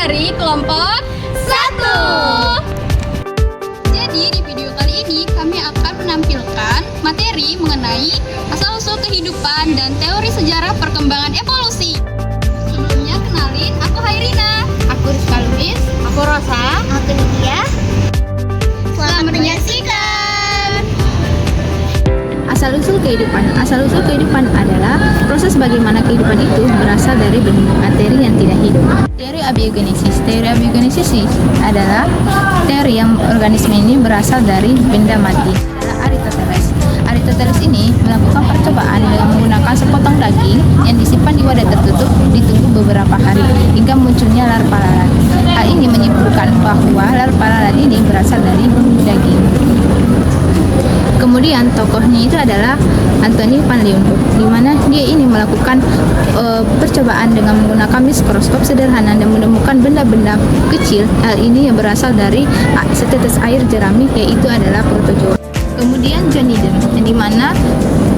dari kelompok 1. Jadi di video kali ini kami akan menampilkan materi mengenai asal-usul kehidupan dan teori sejarah perkembangan evolusi. Sebelumnya kenalin, aku Hairina. Aku Rizka Luis. Aku Rosa. Aku Nitya. Selamat menyaksikan. Asal-usul kehidupan adalah proses bagaimana kehidupan itu berasal dari bentuk materi yang tidak hidup. Teori abiogenesis adalah teori yang organisme ini berasal dari benda mati. Aristoteles ini melakukan percobaan dengan menggunakan sepotong daging yang disimpan di wadah tertutup ditunggu beberapa hari hingga munculnya larva lalat. Hal ini menyimpulkan bahwa larva lalat ini berasal dari daging. Kemudian tokohnya itu adalah Antony van Leeuwenhoek, di mana dia ini melakukan percobaan dengan menggunakan mikroskop sederhana dan menemukan benda-benda kecil. Hal ini yang berasal dari setetes air jerami, yaitu adalah protozoa. Kemudian John Eden, yang di mana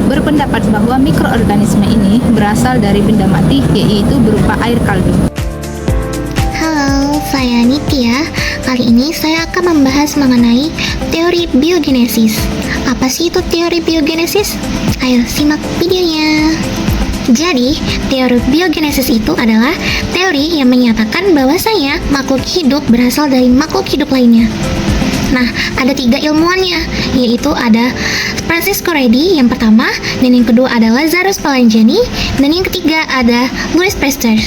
berpendapat bahwa mikroorganisme ini berasal dari benda mati, yaitu berupa air kaldu. Halo, saya Nitya. Kali ini saya akan membahas mengenai teori biogenesis. Apa sih itu teori biogenesis? Ayo simak videonya. Jadi, teori biogenesis itu adalah teori yang menyatakan bahwasanya makhluk hidup berasal dari makhluk hidup lainnya. Nah, ada 3 ilmuwannya, yaitu ada Francisco Redi yang pertama, dan yang kedua ada Lazarus Palangeni, dan yang ketiga ada Louis Pasteur.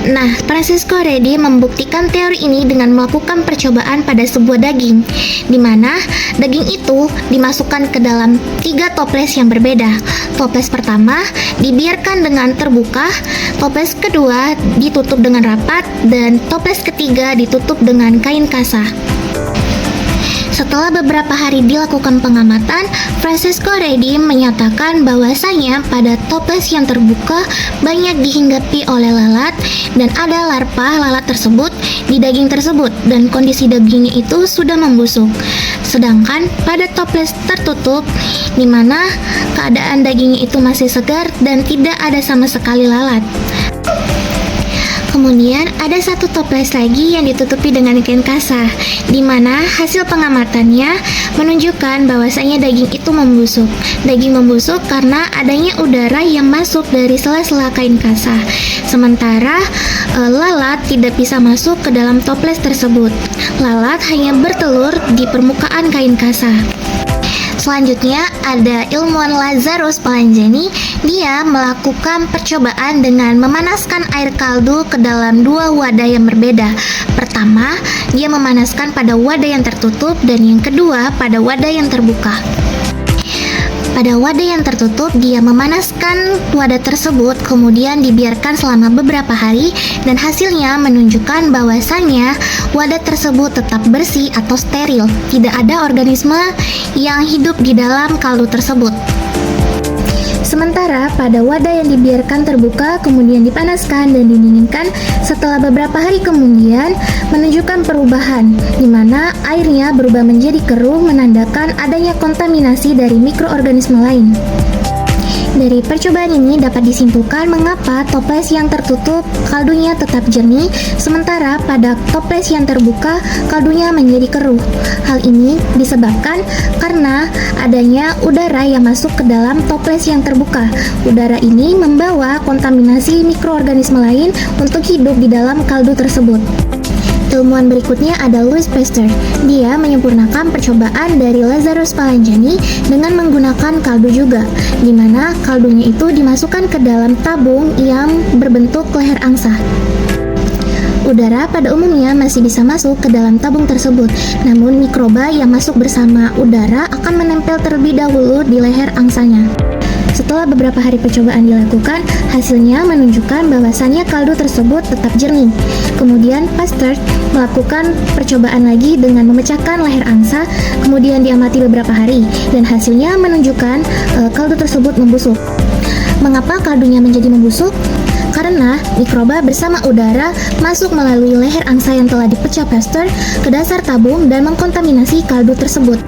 Nah, Francisco Redi membuktikan teori ini dengan melakukan percobaan pada sebuah daging, di mana daging itu dimasukkan ke dalam 3 toples yang berbeda. Toples pertama dibiarkan dengan terbuka, toples kedua ditutup dengan rapat, dan toples ketiga ditutup dengan kain kasa. Setelah beberapa hari dilakukan pengamatan, Francisco Redi menyatakan bahwasanya pada toples yang terbuka banyak dihinggapi oleh lalat dan ada larva lalat tersebut di daging tersebut dan kondisi dagingnya itu sudah membusuk. Sedangkan pada toples tertutup di mana keadaan dagingnya itu masih segar dan tidak ada sama sekali lalat. Kemudian ada satu toples lagi yang ditutupi dengan kain kasa, di mana hasil pengamatannya menunjukkan bahwasanya daging itu membusuk. Daging membusuk karena adanya udara yang masuk dari sela-sela kain kasa. Sementara lalat tidak bisa masuk ke dalam toples tersebut. Lalat hanya bertelur di permukaan kain kasa. Selanjutnya ada ilmuwan Lazarus Palangeni. Dia melakukan percobaan dengan memanaskan air kaldu ke dalam 2 wadah yang berbeda. Pertama, dia memanaskan pada wadah yang tertutup dan yang kedua pada wadah yang terbuka. Pada wadah yang tertutup, dia memanaskan wadah tersebut, kemudian dibiarkan selama beberapa hari, dan hasilnya menunjukkan bahwasannya wadah tersebut tetap bersih atau steril. Tidak ada organisme yang hidup di dalam kaldu tersebut. Sementara pada wadah yang dibiarkan terbuka kemudian dipanaskan dan didinginkan, setelah beberapa hari kemudian menunjukkan perubahan, di mana airnya berubah menjadi keruh menandakan adanya kontaminasi dari mikroorganisme lain. Dari percobaan ini dapat disimpulkan mengapa toples yang tertutup kaldunya tetap jernih, sementara pada toples yang terbuka kaldunya menjadi keruh. Hal ini disebabkan karena adanya udara yang masuk ke dalam toples yang terbuka. Udara ini membawa kontaminasi mikroorganisme lain untuk hidup di dalam kaldu tersebut. Ilmuwan berikutnya ada Louis Pasteur. Dia menyempurnakan percobaan dari Lazarus Palangeni dengan menggunakan kaldu juga, di mana kaldunya itu dimasukkan ke dalam tabung yang berbentuk leher angsa. Udara pada umumnya masih bisa masuk ke dalam tabung tersebut, namun mikroba yang masuk bersama udara akan menempel terlebih dahulu di leher angsanya. Setelah beberapa hari percobaan dilakukan, hasilnya menunjukkan bahwasannya kaldu tersebut tetap jernih. Kemudian Pasteur melakukan percobaan lagi dengan memecahkan leher angsa, kemudian diamati beberapa hari, dan hasilnya menunjukkan kaldu tersebut membusuk. Mengapa kaldunya menjadi membusuk? Karena mikroba bersama udara masuk melalui leher angsa yang telah dipecah Pasteur ke dasar tabung dan mengkontaminasi kaldu tersebut.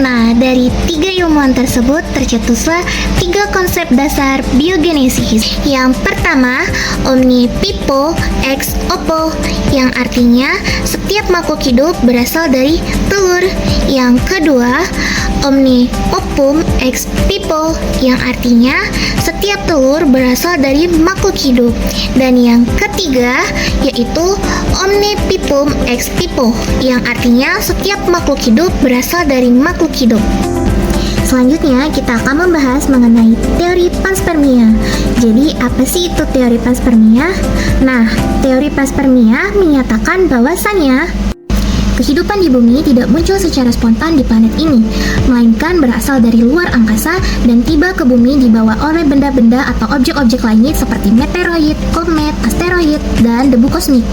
Nah, dari 3 ilmuwan tersebut tercetuslah 3 konsep dasar biogenesis. Yang pertama, omni vivo ex oppo, yang artinya setiap makhluk hidup berasal dari telur. Yang kedua, omni ovum ex vivo, yang artinya setiap telur berasal dari makhluk hidup. Dan yang ketiga, yaitu omni vivum ex vivo, yang artinya setiap makhluk hidup berasal dari makhluk hidup. Selanjutnya, kita akan membahas mengenai teori panspermia. Jadi, apa sih itu teori panspermia? Nah, teori panspermia menyatakan bahwasannya kehidupan di bumi tidak muncul secara spontan di planet ini, melainkan berasal dari luar angkasa dan tiba ke bumi dibawa oleh benda-benda atau objek-objek lainnya seperti meteoroid, komet, asteroid, dan debu kosmik.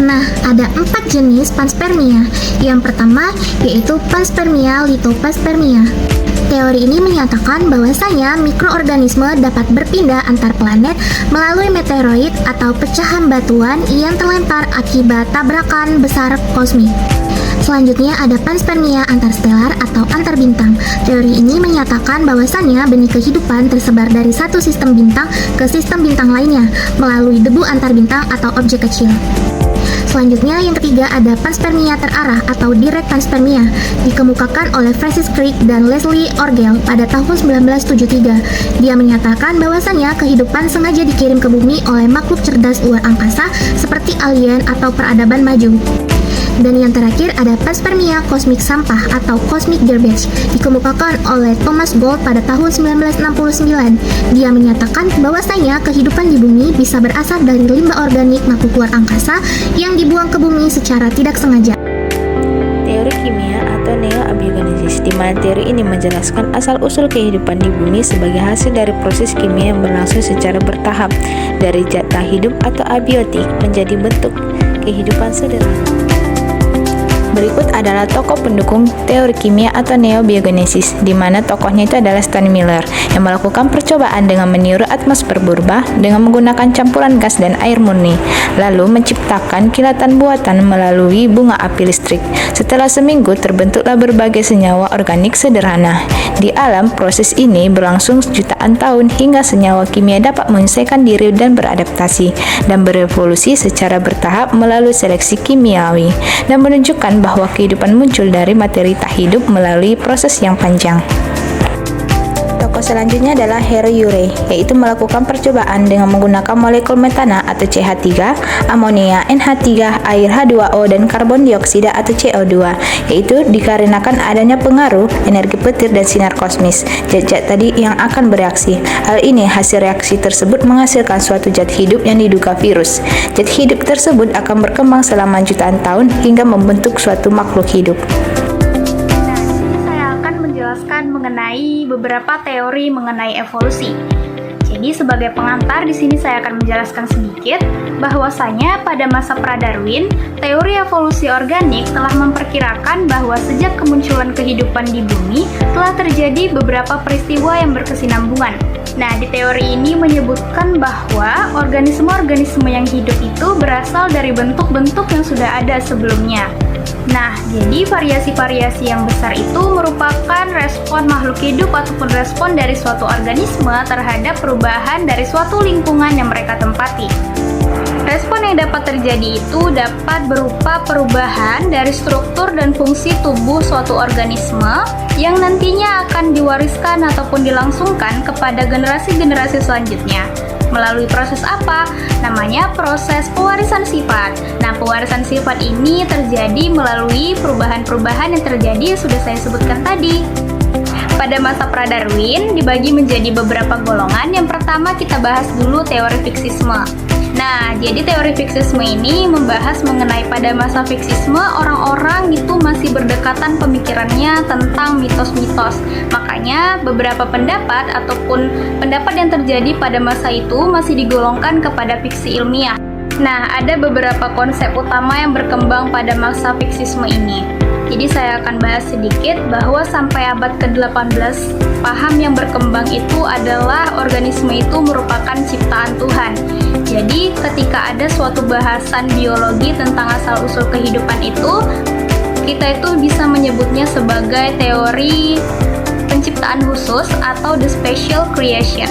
Nah, ada 4 jenis panspermia. Yang pertama yaitu panspermia lithopanspermia. Teori ini menyatakan bahwasanya mikroorganisme dapat berpindah antar planet melalui meteoroid atau pecahan batuan yang terlempar akibat tabrakan besar kosmik. Selanjutnya ada panspermia antarstelar atau antar bintang. Teori ini menyatakan bahwasannya benih kehidupan tersebar dari satu sistem bintang ke sistem bintang lainnya melalui debu antar bintang atau objek kecil. Selanjutnya yang ketiga ada panspermia terarah atau direct panspermia, dikemukakan oleh Francis Crick dan Leslie Orgel pada tahun 1973. Dia menyatakan bahwasannya kehidupan sengaja dikirim ke bumi oleh makhluk cerdas luar angkasa seperti alien atau peradaban maju. Dan yang terakhir ada panspermia kosmik sampah atau cosmic garbage, dikemukakan oleh Thomas Gold pada tahun 1969. Dia menyatakan bahwasanya kehidupan di bumi bisa berasal dari limbah organik makhluk luar angkasa yang dibuang ke bumi secara tidak sengaja. Teori kimia atau neo-abiogenesis, di mana teori ini menjelaskan asal-usul kehidupan di bumi sebagai hasil dari proses kimia yang berlangsung secara bertahap dari zat tak hidup atau abiotik menjadi bentuk kehidupan sederhana. Berikut adalah tokoh pendukung teori kimia atau neo-biogenesis, di mana tokohnya itu adalah Stan Miller yang melakukan percobaan dengan meniru atmosfer purba dengan menggunakan campuran gas dan air murni, lalu menciptakan kilatan buatan melalui bunga api listrik. Setelah seminggu, terbentuklah berbagai senyawa organik sederhana. Di alam, proses ini berlangsung jutaan tahun hingga senyawa kimia dapat menyelesaikan diri dan beradaptasi dan berevolusi secara bertahap melalui seleksi kimiawi dan menunjukkan bahwa kehidupan muncul dari materi tak hidup melalui proses yang panjang. Tokoh selanjutnya adalah Harry Urey, yaitu melakukan percobaan dengan menggunakan molekul metana atau CH3, amonia, NH3, air H2O, dan karbon dioksida atau CO2, yaitu dikarenakan adanya pengaruh energi petir dan sinar kosmis, zat-zat tadi yang akan bereaksi. Hal ini hasil reaksi tersebut menghasilkan suatu zat hidup yang diduga virus. Zat hidup tersebut akan berkembang selama jutaan tahun hingga membentuk suatu makhluk hidup. Menjelaskan mengenai beberapa teori mengenai evolusi. Jadi sebagai pengantar di sini saya akan menjelaskan sedikit bahwasanya pada masa pra-Darwin, teori evolusi organik telah memperkirakan bahwa sejak kemunculan kehidupan di bumi telah terjadi beberapa peristiwa yang berkesinambungan. Nah, di teori ini menyebutkan bahwa organisme-organisme yang hidup itu berasal dari bentuk-bentuk yang sudah ada sebelumnya. Nah, jadi variasi-variasi yang besar itu merupakan respon makhluk hidup ataupun respon dari suatu organisme terhadap perubahan dari suatu lingkungan yang mereka tempati. Respon yang dapat terjadi itu dapat berupa perubahan dari struktur dan fungsi tubuh suatu organisme yang nantinya akan diwariskan ataupun dilangsungkan kepada generasi-generasi selanjutnya. Melalui proses apa? Namanya proses pewarisan sifat. Nah, pewarisan sifat ini terjadi melalui perubahan-perubahan yang terjadi sudah saya sebutkan tadi. Pada masa pra-Darwin dibagi menjadi beberapa golongan. Yang pertama kita bahas dulu teori fiksisme. Nah, jadi teori fiksisme ini membahas mengenai pada masa fiksisme orang-orang itu masih berdekatan pemikirannya tentang mitos-mitos. Makanya beberapa pendapat ataupun pendapat yang terjadi pada masa itu masih digolongkan kepada fiksi ilmiah. Nah, ada beberapa konsep utama yang berkembang pada masa fiksisme ini. Jadi saya akan bahas sedikit bahwa sampai abad ke-18 paham yang berkembang itu adalah organisme itu merupakan ciptaan Tuhan. Jadi ketika ada suatu bahasan biologi tentang asal-usul kehidupan itu, kita itu bisa menyebutnya sebagai teori penciptaan khusus atau the special creation.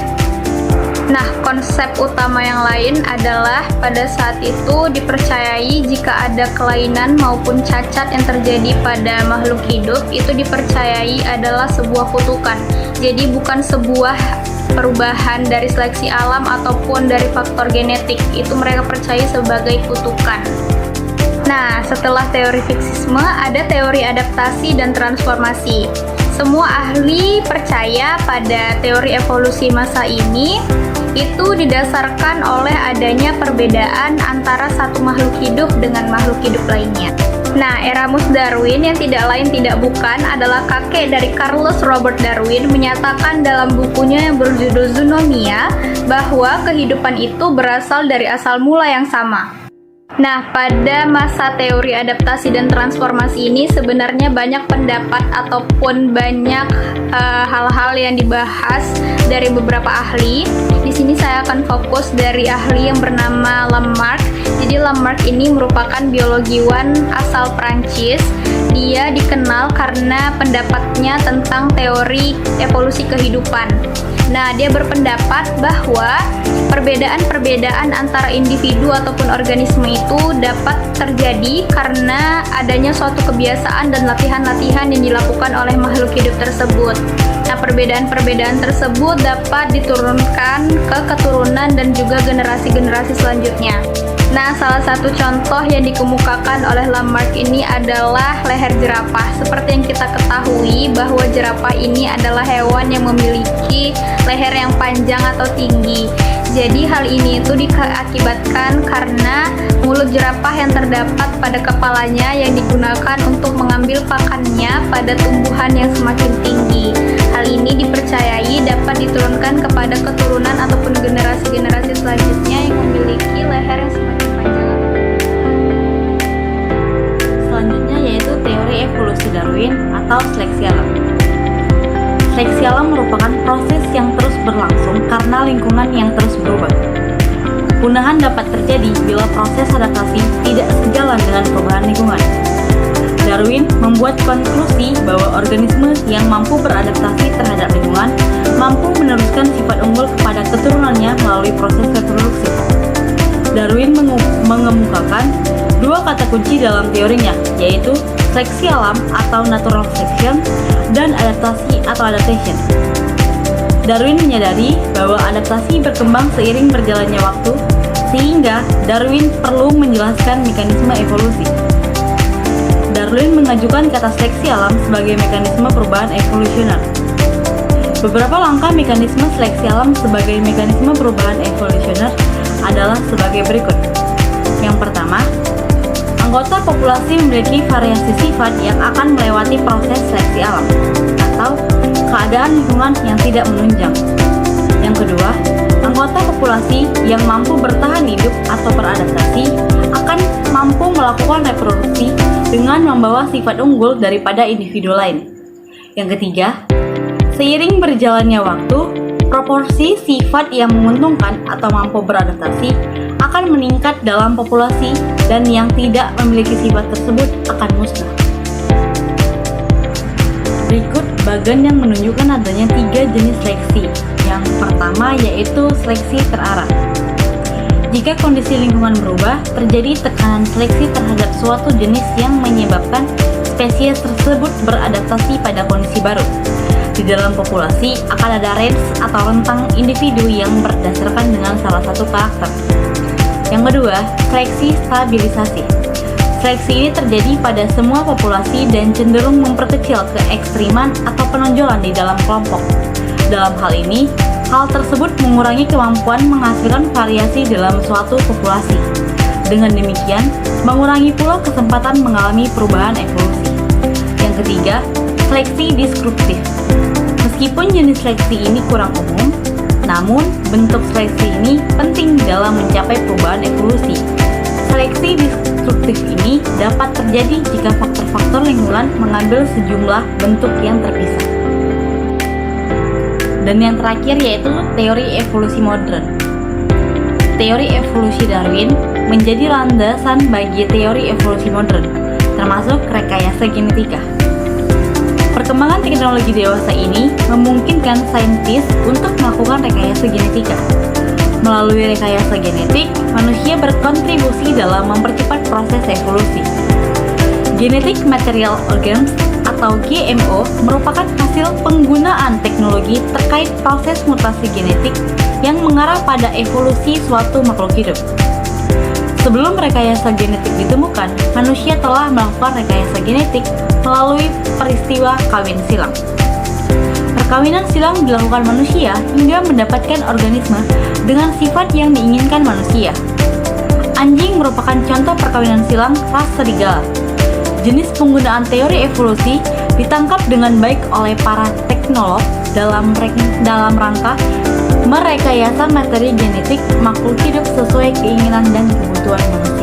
Nah, konsep utama yang lain adalah pada saat itu dipercayai jika ada kelainan maupun cacat yang terjadi pada makhluk hidup itu dipercayai adalah sebuah kutukan. Jadi bukan sebuah perubahan dari seleksi alam ataupun dari faktor genetik, itu mereka percaya sebagai kutukan. Nah, setelah teori fiksisme ada teori adaptasi dan transformasi. Semua ahli percaya pada teori evolusi masa ini itu didasarkan oleh adanya perbedaan antara satu makhluk hidup dengan makhluk hidup lainnya. Nah, Erasmus Darwin yang tidak lain tidak bukan adalah kakek dari Charles Robert Darwin menyatakan dalam bukunya yang berjudul Zoonomia bahwa kehidupan itu berasal dari asal mula yang sama. Nah, pada masa teori adaptasi dan transformasi ini sebenarnya banyak pendapat ataupun banyak hal-hal yang dibahas dari beberapa ahli. Di sini saya akan fokus dari ahli yang bernama Lamarck. Jadi Lamarck ini merupakan biologiwan asal Prancis. Dia dikenal karena pendapatnya tentang teori evolusi kehidupan. Nah, dia berpendapat bahwa perbedaan-perbedaan antara individu ataupun organisme itu dapat terjadi karena adanya suatu kebiasaan dan latihan-latihan yang dilakukan oleh makhluk hidup tersebut. Nah, perbedaan-perbedaan tersebut dapat diturunkan ke keturunan dan juga generasi-generasi selanjutnya. Nah, salah satu contoh yang dikemukakan oleh Lamarck ini adalah leher jerapah. Seperti yang kita ketahui bahwa jerapah ini adalah hewan yang memiliki leher yang panjang atau tinggi. Jadi hal ini itu diakibatkan karena mulut jerapah yang terdapat pada kepalanya yang digunakan untuk mengambil pakannya pada tumbuhan yang semakin tinggi. Hal ini dipercayai dapat diturunkan kepada keturunan ataupun generasi-generasi selanjutnya yang memiliki leher yang semakin panjang. Selanjutnya yaitu teori evolusi Darwin atau seleksi alam. Seleksi alam merupakan proses yang terus berlangsung karena lingkungan yang terus berubah. Kepunahan dapat terjadi bila proses adaptasi tidak sejalan dengan perubahan lingkungan. Darwin membuat konklusi bahwa organisme yang mampu beradaptasi terhadap lingkungan mampu meneruskan sifat unggul kepada keturunannya melalui proses reproduksi. Darwin mengemukakan dua kata kunci dalam teorinya, yaitu seleksi alam atau natural selection dan adaptasi atau adaptation. Darwin menyadari bahwa adaptasi berkembang seiring berjalannya waktu, sehingga Darwin perlu menjelaskan mekanisme evolusi. Darwin mengajukan kata seleksi alam sebagai mekanisme perubahan evolusioner. Beberapa langkah mekanisme seleksi alam sebagai mekanisme perubahan evolusioner adalah sebagai berikut. Yang pertama, anggota populasi memiliki variasi sifat yang akan melewati proses seleksi alam atau keadaan lingkungan yang tidak menunjang. Yang kedua, anggota populasi yang mampu bertahan hidup atau beradaptasi akan mampu melakukan reproduksi dengan membawa sifat unggul daripada individu lain. Yang ketiga, seiring berjalannya waktu, proporsi sifat yang menguntungkan atau mampu beradaptasi akan meningkat dalam populasi dan yang tidak memiliki sifat tersebut akan musnah. Berikut bagan yang menunjukkan adanya 3 jenis seleksi. Yang pertama yaitu seleksi terarah. Jika kondisi lingkungan berubah, terjadi tekanan seleksi terhadap suatu jenis yang menyebabkan spesies tersebut beradaptasi pada kondisi baru. Di dalam populasi akan ada range atau rentang individu yang berdasarkan dengan salah satu karakter. Yang kedua, seleksi stabilisasi. Seleksi ini terjadi pada semua populasi dan cenderung memperkecil keekstriman atau penonjolan di dalam kelompok. Dalam hal ini, hal tersebut mengurangi kemampuan menghasilkan variasi dalam suatu populasi. Dengan demikian, mengurangi pula kesempatan mengalami perubahan evolusi. Yang ketiga, seleksi disruptif. Meskipun jenis seleksi ini kurang umum, namun bentuk seleksi ini penting dalam mencapai perubahan evolusi. Seleksi disruptif ini dapat terjadi jika faktor-faktor lingkungan mengambil sejumlah bentuk yang terpisah. Dan yang terakhir yaitu teori evolusi modern. Teori evolusi Darwin menjadi landasan bagi teori evolusi modern. termasuk rekayasa genetika. Perkembangan teknologi dewasa ini memungkinkan saintis untuk melakukan rekayasa genetika. Melalui rekayasa genetik, manusia berkontribusi dalam mempercepat proses evolusi. Genetic Material Organisms atau GMO merupakan hasil penggunaan teknologi terkait proses mutasi genetik yang mengarah pada evolusi suatu makhluk hidup. Sebelum rekayasa genetik ditemukan, manusia telah melakukan rekayasa genetik melalui peristiwa kawin silang. Perkawinan silang dilakukan manusia hingga mendapatkan organisme dengan sifat yang diinginkan manusia. Anjing merupakan contoh perkawinan silang ras serigala. Jenis penggunaan teori evolusi ditangkap dengan baik oleh para teknolog dalam rangka merekayasa materi genetik makhluk hidup sesuai keinginan dan kebutuhan manusia.